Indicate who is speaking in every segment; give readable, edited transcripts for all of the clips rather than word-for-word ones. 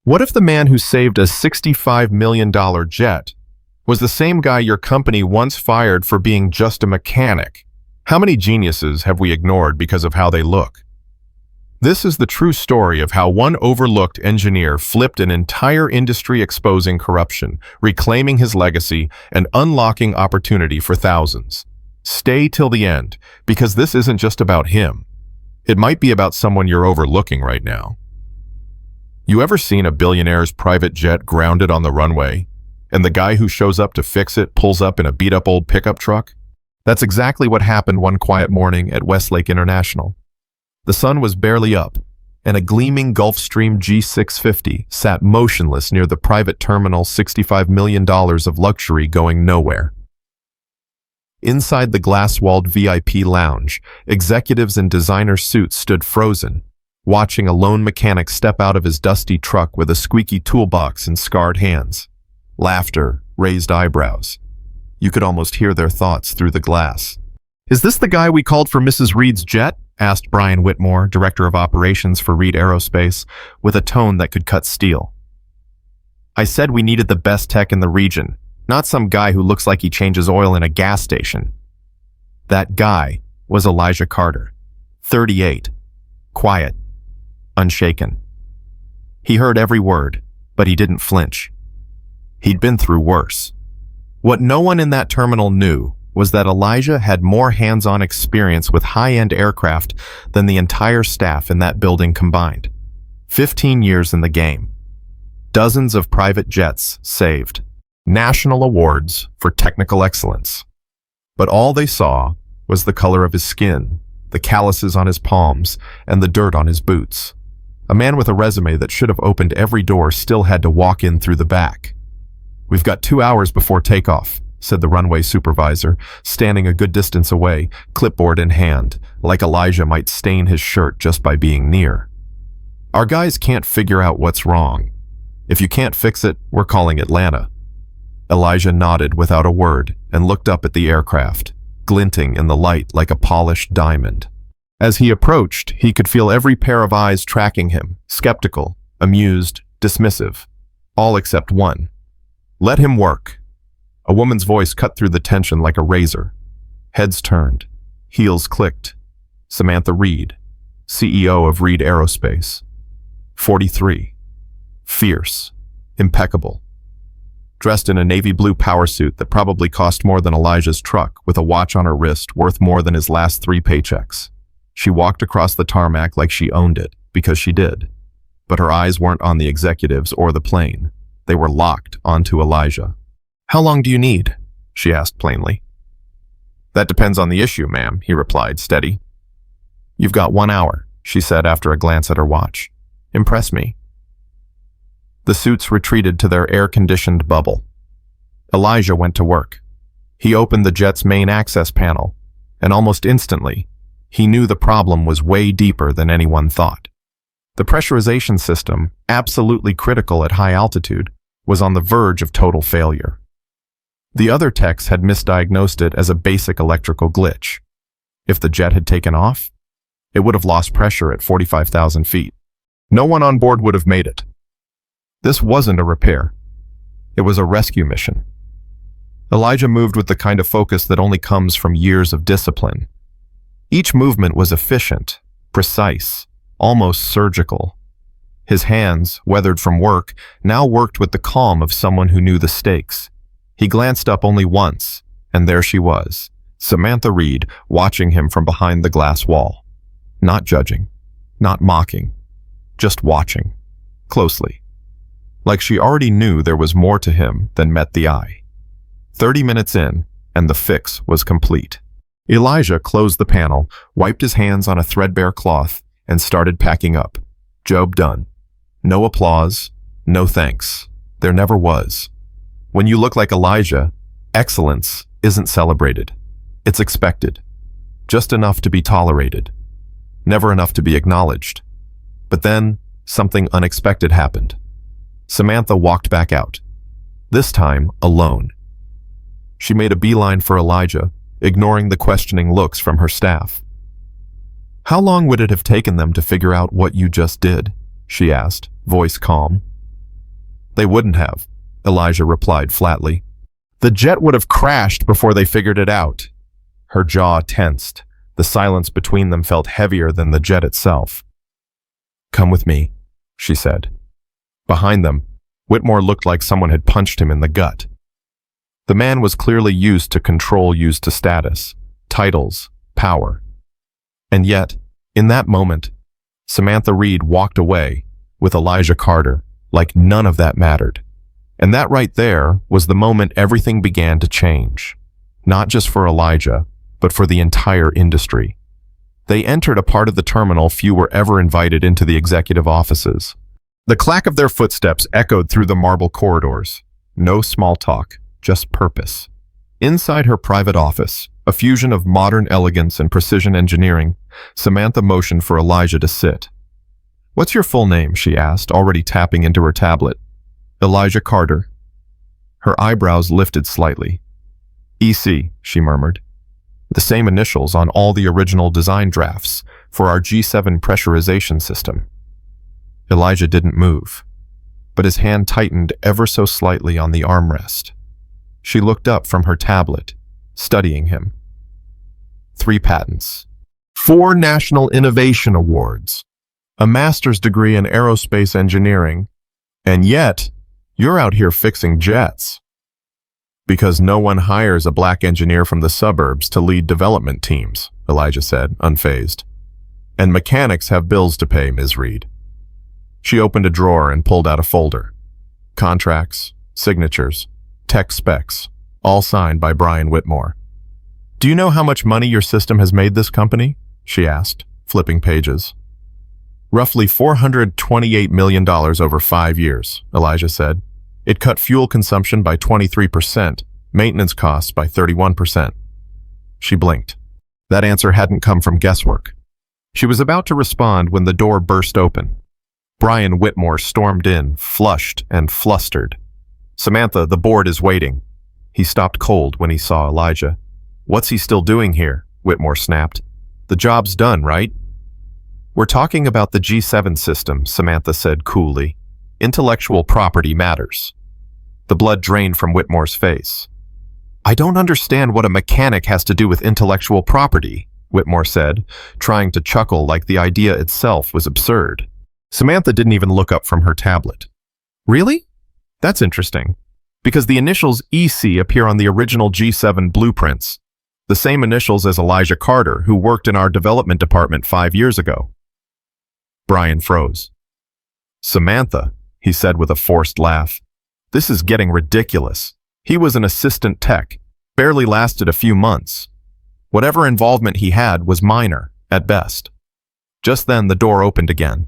Speaker 1: What if the man who saved a $65 million jet was the same guy your company once fired for being just a mechanic? How many geniuses have we ignored because of how they look? This is the true story of how one overlooked engineer flipped an entire industry, exposing corruption, reclaiming his legacy, and unlocking opportunity for thousands. Stay till the end, because this isn't just about him. It might be about someone you're overlooking right now. You ever seen a billionaire's private jet grounded on the runway, and the guy who shows up to fix it pulls up in a beat-up old pickup truck? That's exactly what happened one quiet morning at Westlake International. The sun was barely up, and a gleaming Gulfstream G650 sat motionless near the private terminal, $65 million of luxury going nowhere. Inside the glass-walled VIP lounge, executives in designer suits stood frozen, watching a lone mechanic step out of his dusty truck with a squeaky toolbox and scarred hands. Laughter, raised eyebrows. You could almost hear their thoughts through the glass. "Is this the guy we called for Mrs. Reed's jet?" asked Brian Whitmore, director of operations for Reed Aerospace, with a tone that could cut steel. "I said we needed the best tech in the region, not some guy who looks like he changes oil in a gas station." That guy was Elijah Carter, 38, quiet, unshaken. He heard every word, but he didn't flinch. He'd been through worse. What no one in that terminal knew was that Elijah had more hands-on experience with high-end aircraft than the entire staff in that building combined. 15 years in the game. Dozens of private jets saved. National awards for technical excellence. But all they saw was the color of his skin, the calluses on his palms, and the dirt on his boots. A man with a resume that should have opened every door still had to walk in through the back. "We've got 2 hours before takeoff," said the runway supervisor, standing a good distance away, clipboard in hand, like Elijah might stain his shirt just by being near. "Our guys can't figure out what's wrong. If you can't fix it, we're calling Atlanta." Elijah nodded without a word and looked up at the aircraft, glinting in the light like a polished diamond. As he approached, he could feel every pair of eyes tracking him, skeptical, amused, dismissive, all except one. "Let him work." A woman's voice cut through the tension like a razor. Heads turned, heels clicked. Samantha Reed, CEO of Reed Aerospace. 43. Fierce, impeccable. Dressed in a navy blue power suit that probably cost more than Elijah's truck, with a watch on her wrist worth more than his last 3 paychecks. She walked across the tarmac like she owned it, because she did. But her eyes weren't on the executives or the plane. They were locked onto Elijah. "How long do you need?" she asked plainly. "That depends on the issue, ma'am," he replied, steady. "You've got 1 hour," she said after a glance at her watch. "Impress me." The suits retreated to their air-conditioned bubble. Elijah went to work. He opened the jet's main access panel, and almost instantly, he knew the problem was way deeper than anyone thought. The pressurization system, absolutely critical at high altitude, was on the verge of total failure. The other techs had misdiagnosed it as a basic electrical glitch. If the jet had taken off, it would have lost pressure at 45,000 feet. No one on board would have made it. This wasn't a repair. It was a rescue mission. Elijah moved with the kind of focus that only comes from years of discipline. Each movement was efficient, precise, almost surgical. His hands, weathered from work, now worked with the calm of someone who knew the stakes. He glanced up only once, and there she was, Samantha Reed, watching him from behind the glass wall. Not judging, not mocking, just watching, closely. Like she already knew there was more to him than met the eye. 30 minutes in, and the fix was complete. Elijah closed the panel, wiped his hands on a threadbare cloth, and started packing up. Job done. No applause, no thanks. There never was. When you look like Elijah, excellence isn't celebrated. It's expected. Just enough to be tolerated. Never enough to be acknowledged. But then, something unexpected happened. Samantha walked back out. This time, alone. She made a beeline for Elijah, ignoring the questioning looks from her staff. "How long would it have taken them to figure out what you just did?" she asked, voice calm. They wouldn't have, Elijah replied flatly. The jet would have crashed before they figured it out. Her jaw tensed. The silence between them felt heavier than the jet itself. Come with me, she said. Behind them, Whitmore looked like someone had punched him in the gut. The man was clearly used to control used to status, titles, power. And yet, in that moment, Samantha Reed walked away with Elijah Carter like none of that mattered. And that right there was the moment everything began to change. Not just for Elijah, but for the entire industry. They entered a part of the terminal few were ever invited into the executive offices. The clack of their footsteps echoed through the marble corridors. No small talk, just purpose. Inside her private office, a fusion of modern elegance and precision engineering, Samantha motioned for Elijah to sit. What's your full name? She asked, already tapping into her tablet. Elijah Carter. Her eyebrows lifted slightly. EC, she murmured. The same initials on all the original design drafts for our G7 pressurization system. Elijah didn't move, but his hand tightened ever so slightly on the armrest. She looked up from her tablet, studying him. 3 patents, 4 National Innovation Awards, a master's degree in aerospace engineering, and yet, you're out here fixing jets. Because no one hires a black engineer from the suburbs to lead development teams, Elijah said, unfazed. And mechanics have bills to pay, Ms. Reed. She opened a drawer and pulled out a folder. Contracts, signatures, tech specs, all signed by Brian Whitmore. Do you know how much money your system has made this company? She asked, flipping pages. Roughly $428 million over 5 years, Elijah said. It cut fuel consumption by 23%, maintenance costs by 31%. She blinked. That answer hadn't come from guesswork. She was about to respond when the door burst open. Brian Whitmore stormed in, flushed and flustered. Samantha, the board is waiting. He stopped cold when he saw Elijah. What's he still doing here? Whitmore snapped. The job's done, right? We're talking about the G7 system, Samantha said coolly. Intellectual property matters. The blood drained from Whitmore's face. I don't understand what a mechanic has to do with intellectual property, Whitmore said, trying to chuckle like the idea itself was absurd. Samantha didn't even look up from her tablet. Really? That's interesting. Because the initials EC appear on the original G7 blueprints, the same initials as Elijah Carter, who worked in our development department 5 years ago. Brian froze. Samantha, he said with a forced laugh. This is getting ridiculous. He was an assistant tech, barely lasted a few months. Whatever involvement he had was minor, at best. Just then the door opened again.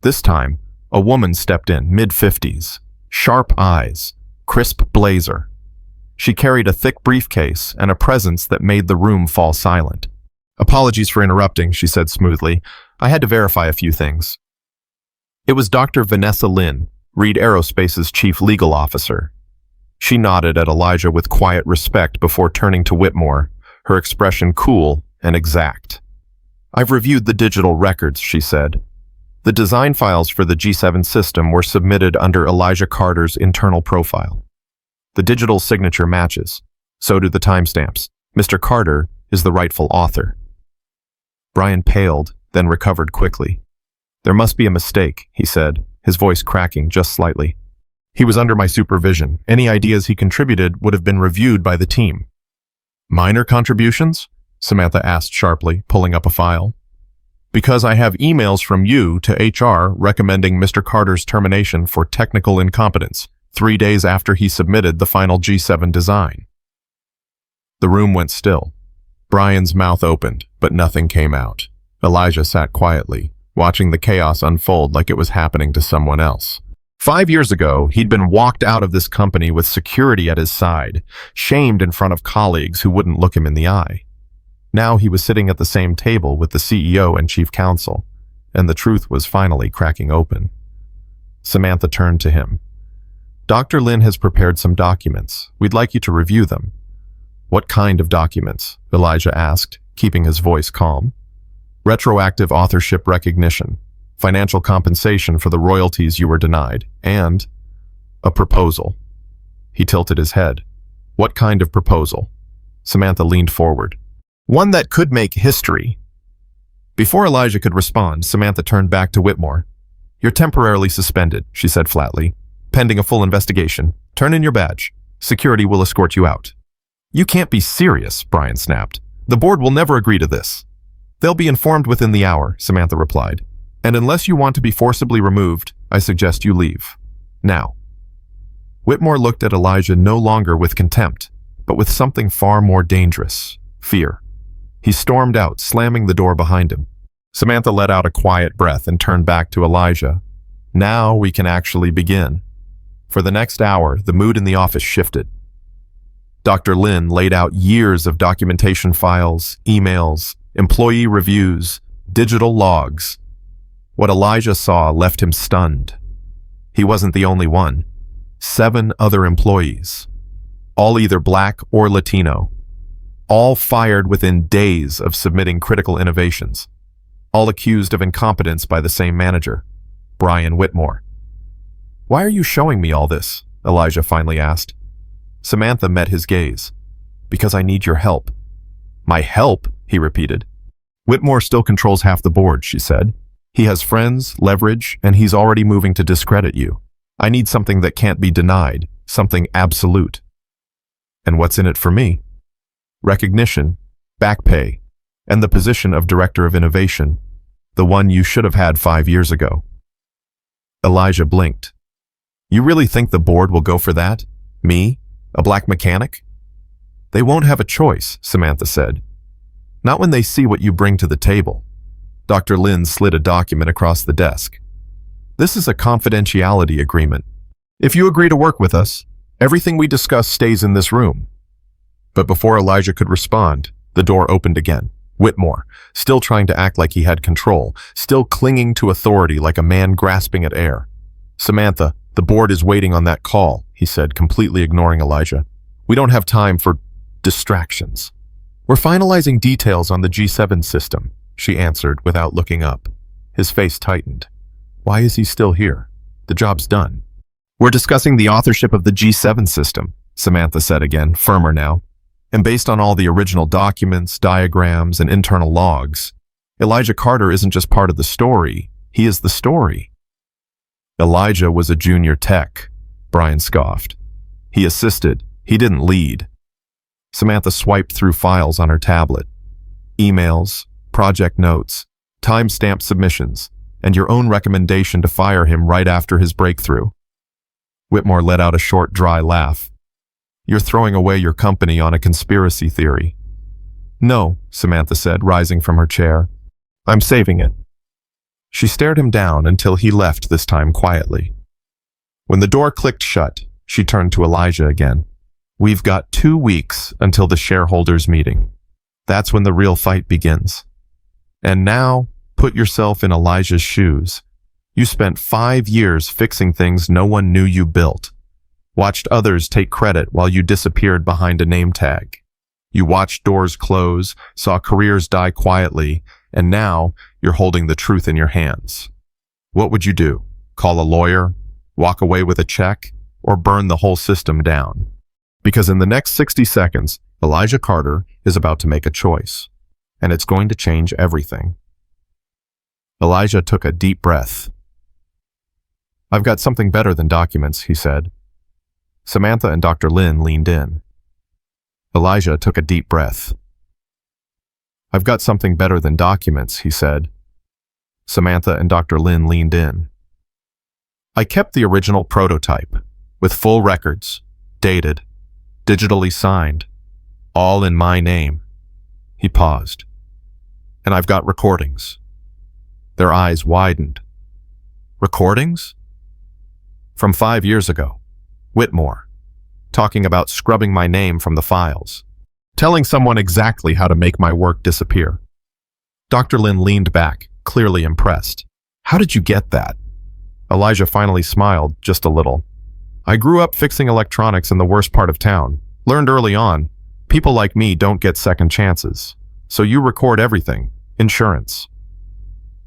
Speaker 1: This time, a woman stepped in, mid-50s, sharp eyes, crisp blazer. She carried a thick briefcase and a presence that made the room fall silent. Apologies for interrupting, she said smoothly. I had to verify a few things. It was Dr. Vanessa Lynn, Reed Aerospace's chief legal officer. She nodded at Elijah with quiet respect before turning to Whitmore, her expression cool and exact. I've reviewed the digital records, she said. The design files for the G7 system were submitted under Elijah Carter's internal profile. The digital signature matches. So do the timestamps. Mr. Carter is the rightful author. Brian paled, then recovered quickly. There must be a mistake, he said, his voice cracking just slightly. He was under my supervision. Any ideas he contributed would have been reviewed by the team. Minor contributions? Samantha asked sharply, pulling up a file. Because I have emails from you to HR recommending Mr. Carter's termination for technical incompetence 3 days after he submitted the final G7 design. The room went still. Brian's mouth opened, but nothing came out. Elijah sat quietly, watching the chaos unfold like it was happening to someone else. 5 years ago, he'd been walked out of this company with security at his side, shamed in front of colleagues who wouldn't look him in the eye. Now he was sitting at the same table with the CEO and chief counsel, and the truth was finally cracking open. Samantha turned to him. Dr. Lynn has prepared some documents. We'd like you to review them. What kind of documents? Elijah asked, keeping his voice calm. Retroactive authorship recognition, financial compensation for the royalties you were denied, and A proposal. He tilted his head. What kind of proposal? Samantha leaned forward. One that could make history. Before Elijah could respond, Samantha turned back to Whitmore. You're temporarily suspended, she said flatly. Pending a full investigation. Turn in your badge. Security will escort you out. You can't be serious, Brian snapped. The board will never agree to this. They'll be informed within the hour, Samantha replied. And unless you want to be forcibly removed, I suggest you leave. Now. Whitmore looked at Elijah no longer with contempt, but with something far more dangerous, fear. He stormed out, slamming the door behind him. Samantha let out a quiet breath and turned back to Elijah. Now we can actually begin. For the next hour, the mood in the office shifted. Dr. Lin laid out years of documentation files, emails, employee reviews, digital logs. What Elijah saw left him stunned. He wasn't the only one. 7 other employees, all either black or Latino, all fired within days of submitting critical innovations, all accused of incompetence by the same manager, Brian Whitmore. Why are you showing me all this? Elijah finally asked. Samantha met his gaze. Because I need your help. My help? He repeated. Whitmore still controls half the board, she said. He has friends, leverage, and he's already moving to discredit you. I need something that can't be denied, something absolute. And what's in it for me? Recognition, back pay, and the position of Director of Innovation, the one you should have had 5 years ago. Elijah blinked. You really think the board will go for that? Me? A black mechanic? They won't have a choice, Samantha said. Not when they see what you bring to the table. Dr. Lin slid a document across the desk. This is a confidentiality agreement. If you agree to work with us, everything we discuss stays in this room. But before Elijah could respond, the door opened again. Whitmore, still trying to act like he had control, still clinging to authority like a man grasping at air. Samantha, the board is waiting on that call, he said, completely ignoring Elijah. We don't have time for distractions. We're finalizing details on the G7 system, she answered without looking up. His face tightened. Why is he still here? The job's done. We're discussing the authorship of the G7 system, Samantha said again, firmer now. And based on all the original documents, diagrams, and internal logs, Elijah Carter isn't just part of the story, he is the story. Elijah was a junior tech, Brian scoffed. He assisted, he didn't lead. Samantha swiped through files on her tablet. Emails, project notes, time-stamped submissions, and your own recommendation to fire him right after his breakthrough. Whitmore let out a short, dry laugh. You're throwing away your company on a conspiracy theory. No, Samantha said, rising from her chair. I'm saving it. She stared him down until he left, this time quietly. When the door clicked shut, she turned to Elijah again. We've got 2 weeks until the shareholders' meeting. That's when the real fight begins. And now, put yourself in Elijah's shoes. You spent 5 years fixing things no one knew you built. Watched others take credit while you disappeared behind a name tag. You watched doors close, saw careers die quietly, and now you're holding the truth in your hands. What would you do? Call a lawyer? Walk away with a check? Or burn the whole system down? Because in the next 60 seconds, Elijah Carter is about to make a choice. And it's going to change everything. Elijah took a deep breath. I've got something better than documents, he said. Samantha and Dr. Lin leaned in. Elijah took a deep breath. I've got something better than documents, he said. Samantha and Dr. Lin leaned in. I kept the original prototype, with full records, dated, digitally signed, all in my name. He paused. And I've got recordings. Their eyes widened. Recordings? From 5 years ago. Whitmore, talking about scrubbing my name from the files, telling someone exactly how to make my work disappear. Dr. Lin leaned back, clearly impressed. How did you get that? Elijah finally smiled, just a little. I grew up fixing electronics in the worst part of town. Learned early on, people like me don't get second chances. So you record everything. Insurance.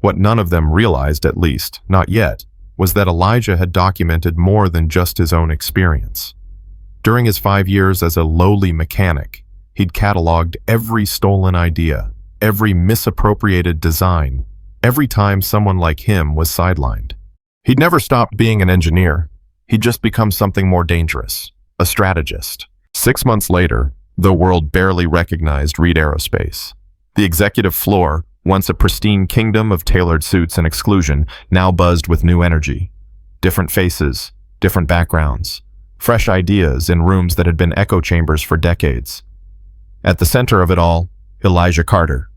Speaker 1: What none of them realized, at least, not yet, was that Elijah had documented more than just his own experience. During his 5 years as a lowly mechanic, he'd cataloged every stolen idea, every misappropriated design, every time someone like him was sidelined. He'd never stopped being an engineer. He'd just become something more dangerous, a strategist. 6 months later, the world barely recognized Reed Aerospace. The executive floor, once a pristine kingdom of tailored suits and exclusion, now buzzed with new energy. Different faces, different backgrounds, fresh ideas in rooms that had been echo chambers for decades. At the center of it all, Elijah Carter.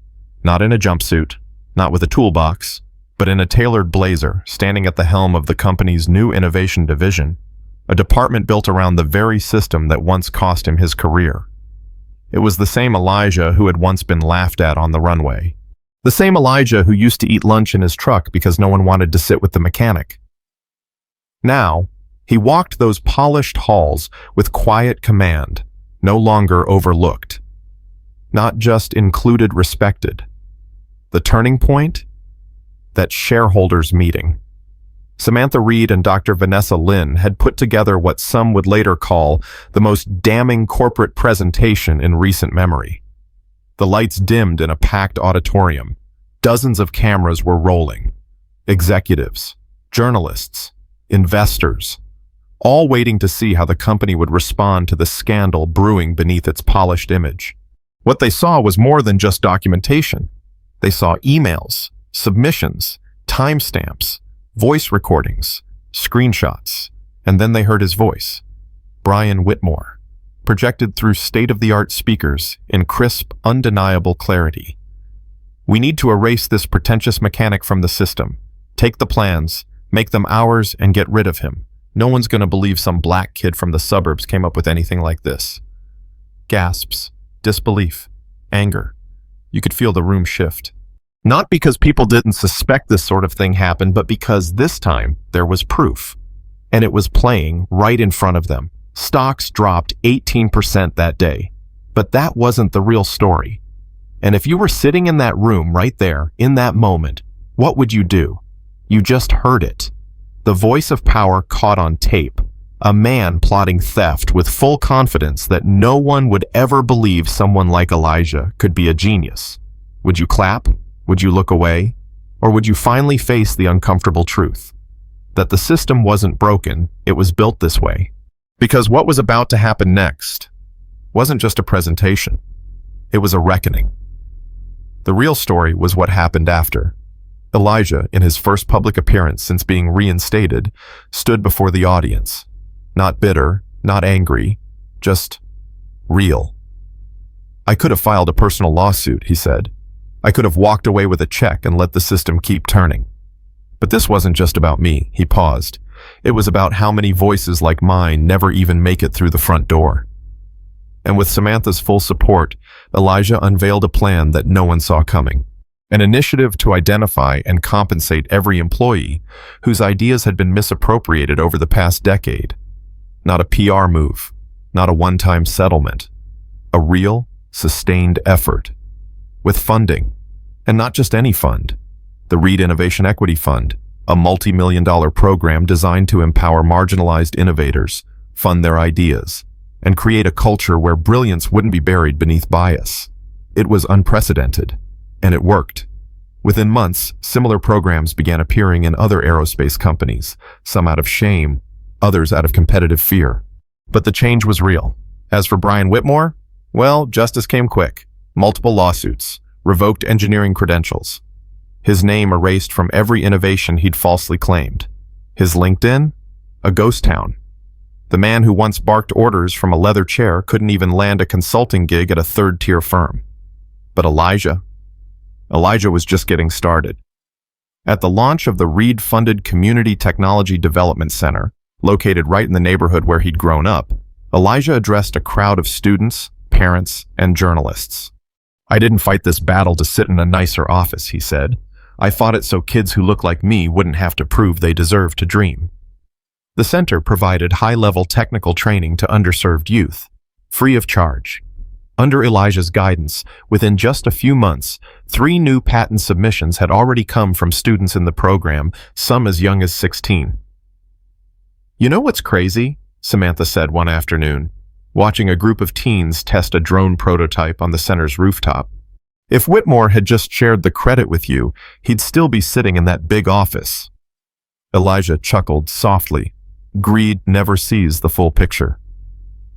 Speaker 1: Not in a jumpsuit, not with a toolbox, but in a tailored blazer, standing at the helm of the company's new innovation division, a department built around the very system that once cost him his career. It was the same Elijah who had once been laughed at on the runway. The same Elijah who used to eat lunch in his truck because no one wanted to sit with the mechanic. Now, he walked those polished halls with quiet command, no longer overlooked. Not just included, respected. The turning point? That shareholders' meeting. Samantha Reed and Dr. Vanessa Lynn had put together what some would later call the most damning corporate presentation in recent memory. The lights dimmed in a packed auditorium. Dozens of cameras were rolling. Executives, journalists, investors, all waiting to see how the company would respond to the scandal brewing beneath its polished image. What they saw was more than just documentation. They saw emails, submissions, timestamps, voice recordings, screenshots, and then they heard his voice, Brian Whitmore, projected through state-of-the-art speakers in crisp, undeniable clarity. "We need to erase this pretentious mechanic from the system. Take the plans, make them ours, and get rid of him. No one's going to believe some black kid from the suburbs came up with anything like this." Gasps, disbelief, anger. You could feel the room shift. Not because people didn't suspect this sort of thing happened, but because this time there was proof. And it was playing right in front of them. Stocks dropped 18% that day. But that wasn't the real story. And if you were sitting in that room right there, in that moment, what would you do? You just heard it. The voice of power caught on tape. A man plotting theft with full confidence that no one would ever believe someone like Elijah could be a genius. Would you clap? Would you look away? Or would you finally face the uncomfortable truth? That the system wasn't broken, it was built this way. Because what was about to happen next wasn't just a presentation. It was a reckoning. The real story was what happened after. Elijah, in his first public appearance since being reinstated, stood before the audience. Not bitter, not angry, just real. "I could have filed a personal lawsuit," he said. "I could have walked away with a check and let the system keep turning. But this wasn't just about me," he paused. "It was about how many voices like mine never even make it through the front door." And with Samantha's full support, Elijah unveiled a plan that no one saw coming. An initiative to identify and compensate every employee whose ideas had been misappropriated over the past decade. Not a PR move, not a one-time settlement. A real, sustained effort. With funding, and not just any fund. The Reed Innovation Equity Fund, a multi-million-dollar program designed to empower marginalized innovators, fund their ideas, and create a culture where brilliance wouldn't be buried beneath bias. It was unprecedented, and it worked. Within months, similar programs began appearing in other aerospace companies, some out of shame, others out of competitive fear. But the change was real. As for Brian Whitmore, well, justice came quick. Multiple lawsuits, revoked engineering credentials. His name erased from every innovation he'd falsely claimed. His LinkedIn? A ghost town. The man who once barked orders from a leather chair couldn't even land a consulting gig at a third-tier firm. But Elijah was just getting started. At the launch of the Reed-funded Community Technology Development Center, located right in the neighborhood where he'd grown up, Elijah addressed a crowd of students, parents, and journalists. "I didn't fight this battle to sit in a nicer office," he said. "I fought it so kids who look like me wouldn't have to prove they deserve to dream." The center provided high-level technical training to underserved youth, free of charge. Under Elijah's guidance, within just a few months, 3 new patent submissions had already come from students in the program, some as young as 16. "You know what's crazy?" Samantha said one afternoon, watching a group of teens test a drone prototype on the center's rooftop. "If Whitmore had just shared the credit with you, he'd still be sitting in that big office." Elijah chuckled softly. Greed never sees the full picture.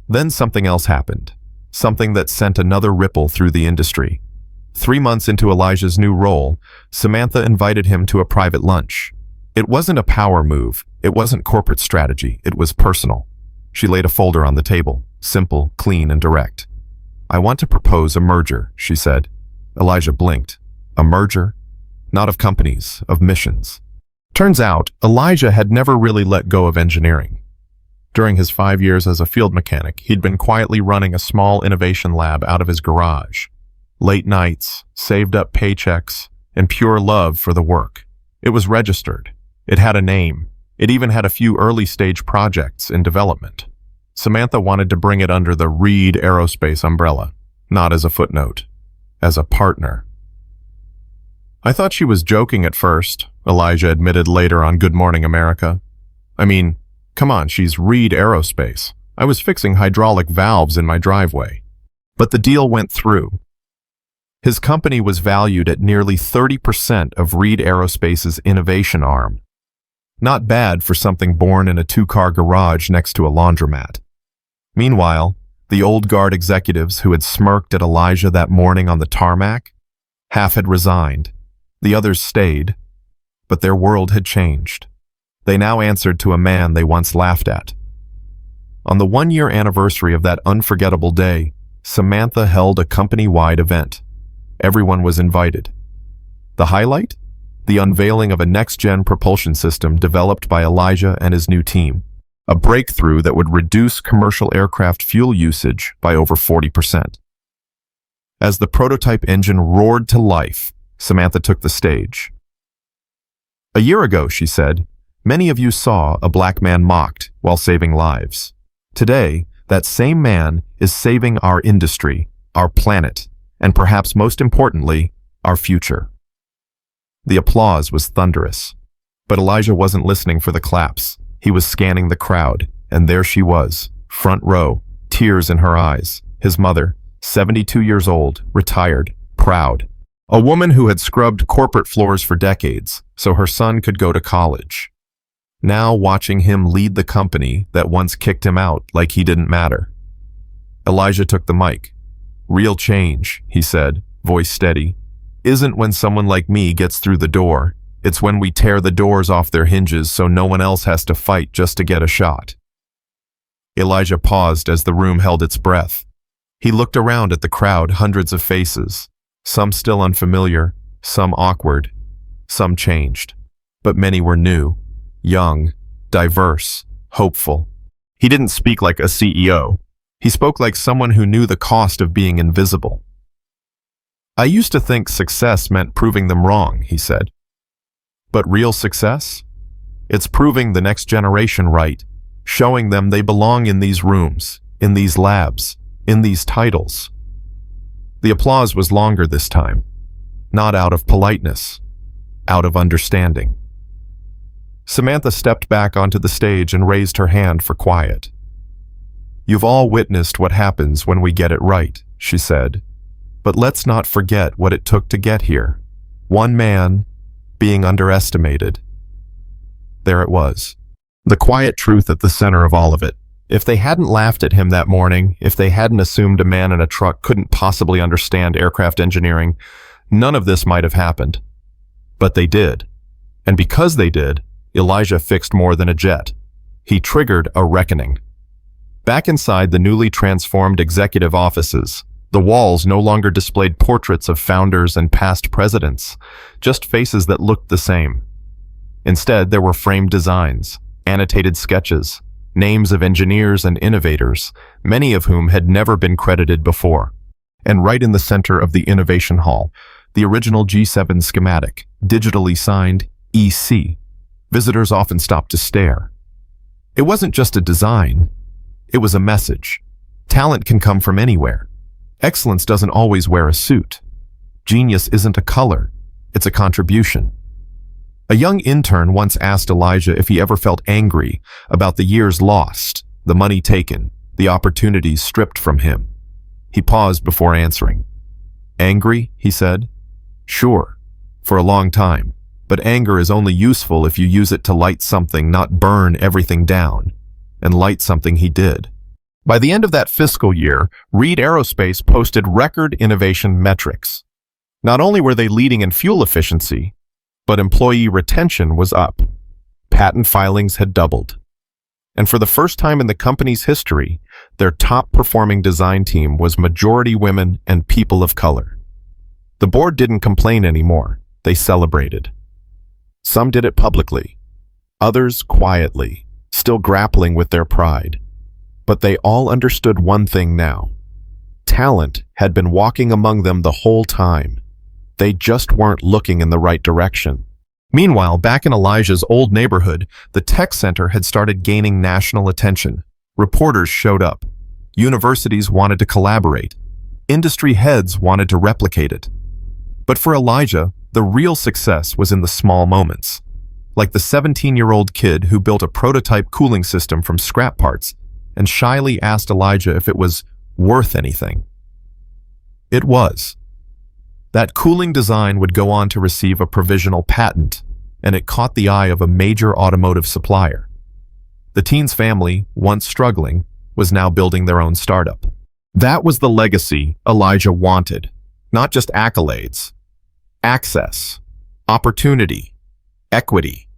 Speaker 1: Then something else happened, something that sent another ripple through the industry. 3 months into Elijah's new role, Samantha invited him to a private lunch. It wasn't a power move, it wasn't corporate strategy, it was personal. She laid a folder on the table, simple, clean, and direct. "I want to propose a merger," she said. Elijah blinked. A merger? Not of companies, of missions. Turns out, Elijah had never really let go of engineering. During his 5 years as a field mechanic, he'd been quietly running a small innovation lab out of his garage. Late nights, saved up paychecks, and pure love for the work. It was registered. It had a name. It even had a few early-stage projects in development. Samantha wanted to bring it under the Reed Aerospace umbrella, not as a footnote, as a partner. "I thought she was joking at first," Elijah admitted later on Good Morning America. "I mean, come on, she's Reed Aerospace. I was fixing hydraulic valves in my driveway." But the deal went through. His company was valued at nearly 30% of Reed Aerospace's innovation arm. Not bad for something born in a 2-car garage next to a laundromat. Meanwhile, the old guard executives who had smirked at Elijah that morning on the tarmac, half had resigned. The others stayed, but their world had changed. They now answered to a man they once laughed at. On the 1-year anniversary of that unforgettable day, Samantha held a company-wide event. Everyone was invited. The highlight? The unveiling of a next-gen propulsion system developed by Elijah and his new team. A breakthrough that would reduce commercial aircraft fuel usage by over 40%. As the prototype engine roared to life, Samantha took the stage. "A year ago," she said, "many of you saw a black man mocked while saving lives. Today, that same man is saving our industry, our planet, and perhaps most importantly, our future." The applause was thunderous. But Elijah wasn't listening for the claps. He was scanning the crowd, and there she was, front row, tears in her eyes. His mother, 72 years old, retired, proud. A woman who had scrubbed corporate floors for decades, so her son could go to college. Now watching him lead the company that once kicked him out like he didn't matter. Elijah took the mic. "Real change," he said, voice steady, "isn't when someone like me gets through the door. It's when we tear the doors off their hinges so no one else has to fight just to get a shot." Elijah paused as the room held its breath. He looked around at the crowd, hundreds of faces, some still unfamiliar, some awkward, some changed. But many were new, young, diverse, hopeful. He didn't speak like a CEO. He spoke like someone who knew the cost of being invisible. "I used to think success meant proving them wrong," he said. "But real success? It's proving the next generation right, showing them they belong in these rooms, in these labs, in these titles." The applause was longer this time, not out of politeness, out of understanding. Samantha stepped back onto the stage and raised her hand for quiet. "You've all witnessed what happens when we get it right," she said. "But let's not forget what it took to get here. One man being underestimated." There it was. The quiet truth at the center of all of it. If they hadn't laughed at him that morning, if they hadn't assumed a man in a truck couldn't possibly understand aircraft engineering, none of this might have happened. But they did. And because they did, Elijah fixed more than a jet. He triggered a reckoning. Back inside the newly transformed executive offices, the walls no longer displayed portraits of founders and past presidents, just faces that looked the same. Instead, there were framed designs, annotated sketches, names of engineers and innovators, many of whom had never been credited before. And right in the center of the Innovation Hall, the original G7 schematic, digitally signed EC. Visitors often stopped to stare. It wasn't just a design, it was a message. Talent can come from anywhere. Excellence doesn't always wear a suit. Genius isn't a color, it's a contribution. A young intern once asked Elijah if he ever felt angry about the years lost, the money taken, the opportunities stripped from him. He paused before answering. Angry, he said. Sure, for a long time, but anger is only useful if you use it to light something, not burn everything down. And light something he did. By the end of that fiscal year, Reed Aerospace posted record innovation metrics. Not only were they leading in fuel efficiency, but employee retention was up. Patent filings had doubled. And for the first time in the company's history, their top-performing design team was majority women and people of color. The board didn't complain anymore. They celebrated. Some did it publicly, others quietly, still grappling with their pride. But they all understood one thing now. Talent had been walking among them the whole time. They just weren't looking in the right direction. Meanwhile, back in Elijah's old neighborhood, the tech center had started gaining national attention. Reporters showed up. Universities wanted to collaborate. Industry heads wanted to replicate it. But for Elijah, the real success was in the small moments. Like the 17-year-old kid who built a prototype cooling system from scrap parts and shyly asked Elijah if it was worth anything. It was. That cooling design would go on to receive a provisional patent, and it caught the eye of a major automotive supplier. The teen's family, once struggling, was now building their own startup. That was the legacy Elijah wanted, not just accolades, access, opportunity, equity.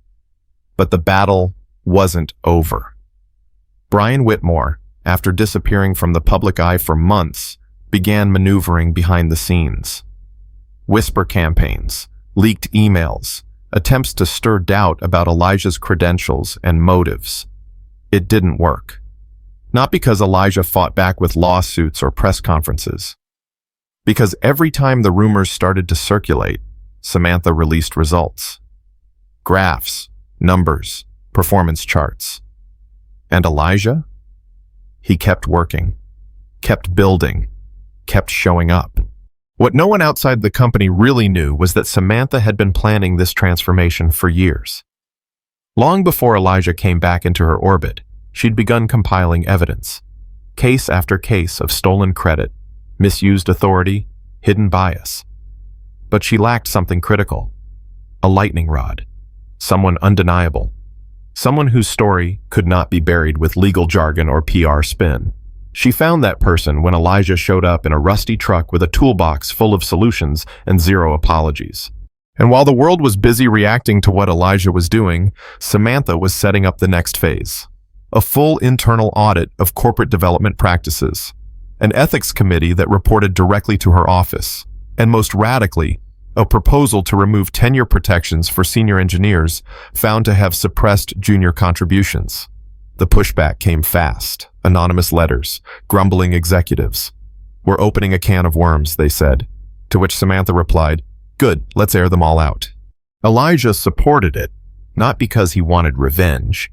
Speaker 1: But the battle wasn't over. Brian Whitmore, after disappearing from the public eye for months, began maneuvering behind the scenes. Whisper campaigns, leaked emails, attempts to stir doubt about Elijah's credentials and motives. It didn't work. Not because Elijah fought back with lawsuits or press conferences. Because every time the rumors started to circulate, Samantha released results. Graphs, numbers, performance charts. And Elijah? He kept working, kept building, kept showing up. What no one outside the company really knew was that Samantha had been planning this transformation for years. Long before Elijah came back into her orbit, she'd begun compiling evidence. Case after case of stolen credit, misused authority, hidden bias. But she lacked something critical. A lightning rod. Someone undeniable. Someone whose story could not be buried with legal jargon or PR spin. She found that person when Elijah showed up in a rusty truck with a toolbox full of solutions and zero apologies. And while the world was busy reacting to what Elijah was doing, Samantha was setting up the next phase. A full internal audit of corporate development practices. An ethics committee that reported directly to her office. And most radically, a proposal to remove tenure protections for senior engineers found to have suppressed junior contributions. The pushback came fast. Anonymous letters, grumbling executives. "We're opening a can of worms," they said. To which Samantha replied, "Good, let's air them all out." Elijah supported it, not because he wanted revenge,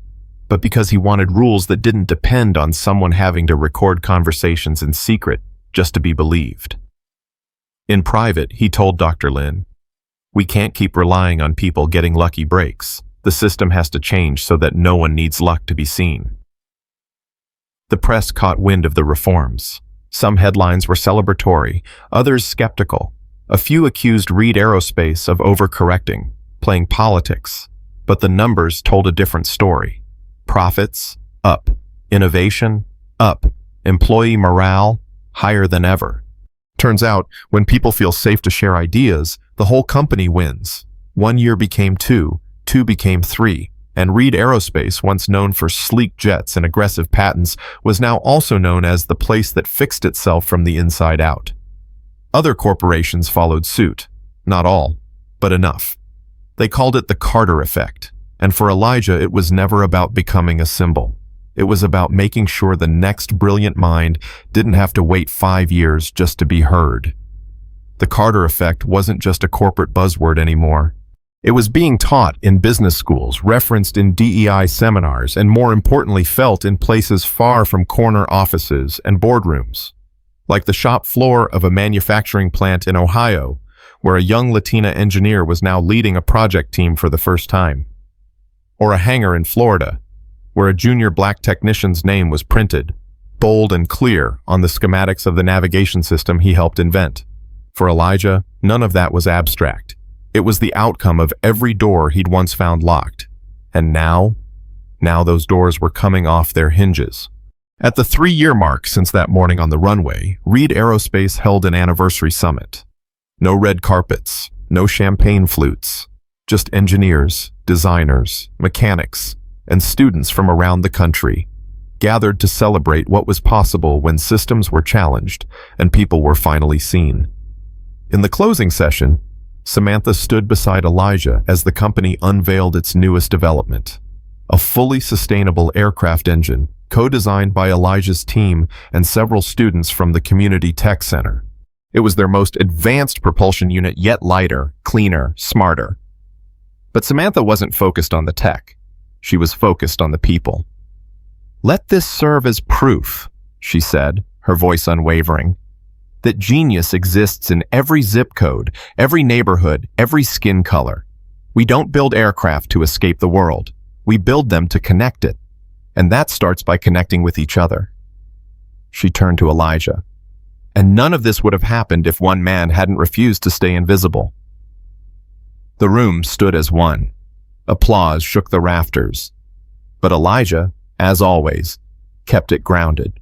Speaker 1: but because he wanted rules that didn't depend on someone having to record conversations in secret just to be believed. In private, he told Dr. Lin, "We can't keep relying on people getting lucky breaks. The system has to change so that no one needs luck to be seen." The press caught wind of the reforms. Some headlines were celebratory, others skeptical. A few accused Reed Aerospace of overcorrecting, playing politics. But the numbers told a different story. Profits, up. Innovation, up. Employee morale, higher than ever. Turns out, when people feel safe to share ideas, the whole company wins. 1 year became 2, 2 became 3. And Reed Aerospace, once known for sleek jets and aggressive patents, was now also known as the place that fixed itself from the inside out. Other corporations followed suit. Not all, but enough. They called it the Carter effect. And for Elijah, it was never about becoming a symbol. It was about making sure the next brilliant mind didn't have to wait 5 years just to be heard. The Carter effect wasn't just a corporate buzzword anymore. It was being taught in business schools, referenced in DEI seminars, and more importantly felt in places far from corner offices and boardrooms. like the shop floor of a manufacturing plant in Ohio, where a young Latina engineer was now leading a project team for the first time. Or a hangar in Florida, where a junior black technician's name was printed, bold and clear, on the schematics of the navigation system he helped invent. For Elijah, none of that was abstract. It was the outcome of every door he'd once found locked. And now those doors were coming off their hinges. At the 3-year mark since that morning on the runway, Reed Aerospace held an anniversary summit. No red carpets, no champagne flutes, just engineers, designers, mechanics, and students from around the country, gathered to celebrate what was possible when systems were challenged and people were finally seen. In the closing session, Samantha stood beside Elijah as the company unveiled its newest development, a fully sustainable aircraft engine, co-designed by Elijah's team and several students from the Community Tech Center. It was their most advanced propulsion unit, yet lighter, cleaner, smarter. But Samantha wasn't focused on the tech. She was focused on the people. "Let this serve as proof," she said, her voice unwavering, "that genius exists in every zip code, every neighborhood, every skin color. We don't build aircraft to escape the world. We build them to connect it. And that starts by connecting with each other." She turned to Elijah. And none of this would have happened if one man hadn't refused to stay invisible. The room stood as one. Applause shook the rafters. But Elijah, as always, kept it grounded.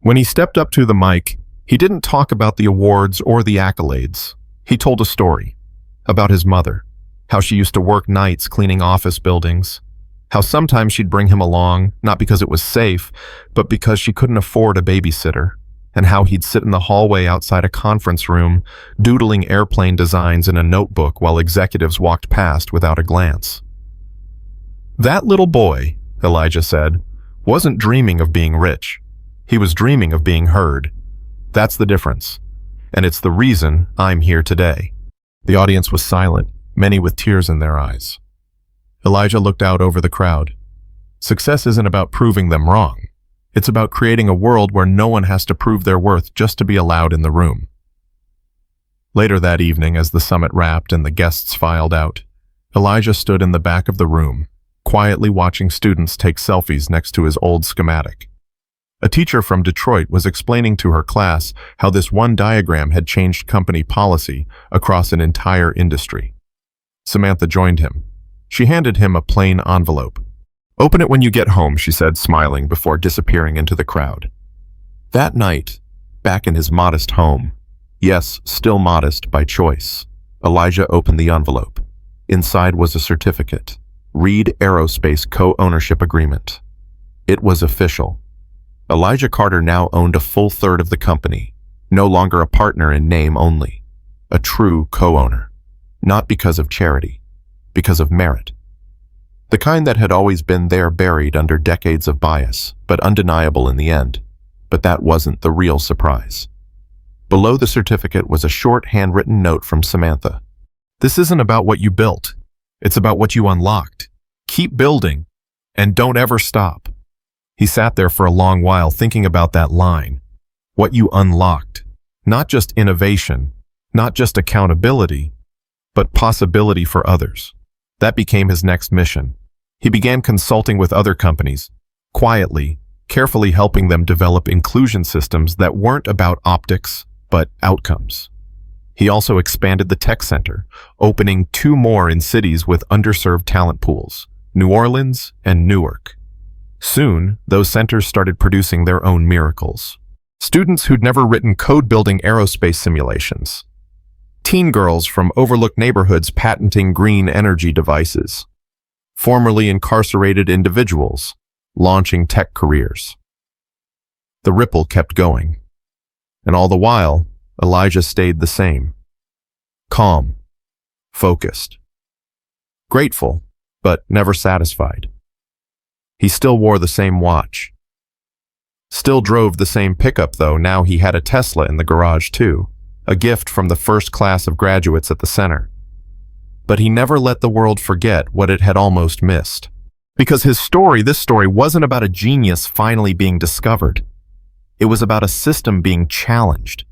Speaker 1: When he stepped up to the mic, he didn't talk about the awards or the accolades. He told a story about his mother, how she used to work nights cleaning office buildings, how sometimes she'd bring him along, not because it was safe, but because she couldn't afford a babysitter, and how he'd sit in the hallway outside a conference room, doodling airplane designs in a notebook while executives walked past without a glance. That little boy, Elijah said, wasn't dreaming of being rich. He was dreaming of being heard. That's the difference. And it's the reason I'm here today. The audience was silent, many with tears in their eyes. Elijah looked out over the crowd. Success isn't about proving them wrong. It's about creating a world where no one has to prove their worth just to be allowed in the room. Later that evening, as the summit wrapped and the guests filed out, Elijah stood in the back of the room, quietly watching students take selfies next to his old schematic. A teacher from Detroit was explaining to her class how this one diagram had changed company policy across an entire industry. Samantha joined him. She handed him a plain envelope. "Open it when you get home," she said, smiling before disappearing into the crowd. That night, back in his modest home, yes, still modest by choice, Elijah opened the envelope. Inside was a certificate, Reed Aerospace co-ownership agreement. It was official. Elijah Carter now owned a full third of the company, no longer a partner in name only, a true co-owner, not because of charity, because of merit. The kind that had always been there buried under decades of bias, but undeniable in the end. But that wasn't the real surprise. Below the certificate was a short handwritten note from Samantha. "This isn't about what you built. It's about what you unlocked. Keep building, and don't ever stop." He sat there for a long while thinking about that line. What you unlocked. Not just innovation, not just accountability, but possibility for others. That became his next mission. He began consulting with other companies, quietly, carefully helping them develop inclusion systems that weren't about optics, but outcomes. He also expanded the tech center, opening 2 more in cities with underserved talent pools, New Orleans and Newark. Soon, those centers started producing their own miracles. Students who'd never written code-building aerospace simulations. Teen girls from overlooked neighborhoods patenting green energy devices. Formerly incarcerated individuals launching tech careers. The ripple kept going. And all the while, Elijah stayed the same. Calm, focused, grateful, but never satisfied. He still wore the same watch. Still drove the same pickup, though now he had a Tesla in the garage too, a gift from the first class of graduates at the center. But he never let the world forget what it had almost missed. Because this story wasn't about a genius finally being discovered. It was about a system being challenged.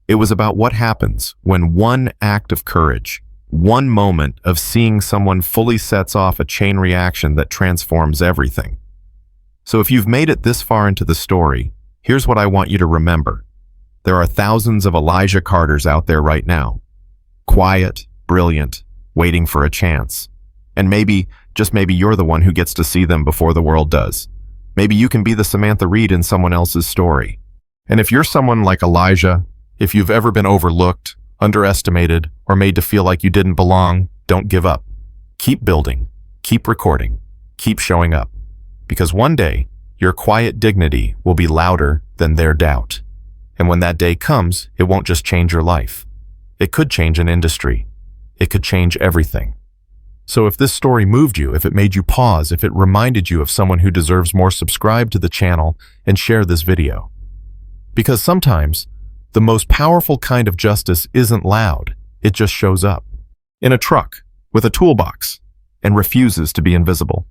Speaker 1: It was about what happens when one act of courage, one moment of seeing someone fully sets off a chain reaction that transforms everything. So if you've made it this far into the story, here's what I want you to remember. There are thousands of Elijah Carters out there right now. Quiet, brilliant, waiting for a chance. And maybe, just maybe you're the one who gets to see them before the world does. Maybe you can be the Samantha Reed in someone else's story. And if you're someone like Elijah, if you've ever been overlooked, underestimated, or made to feel like you didn't belong, don't give up. Keep building, keep recording, keep showing up. Because one day, your quiet dignity will be louder than their doubt. And when that day comes, it won't just change your life. It could change an industry. It could change everything. So if this story moved you, if it made you pause, if it reminded you of someone who deserves more, subscribe to the channel and share this video. Because sometimes, the most powerful kind of justice isn't loud, it just shows up. In a truck, with a toolbox, and refuses to be invisible.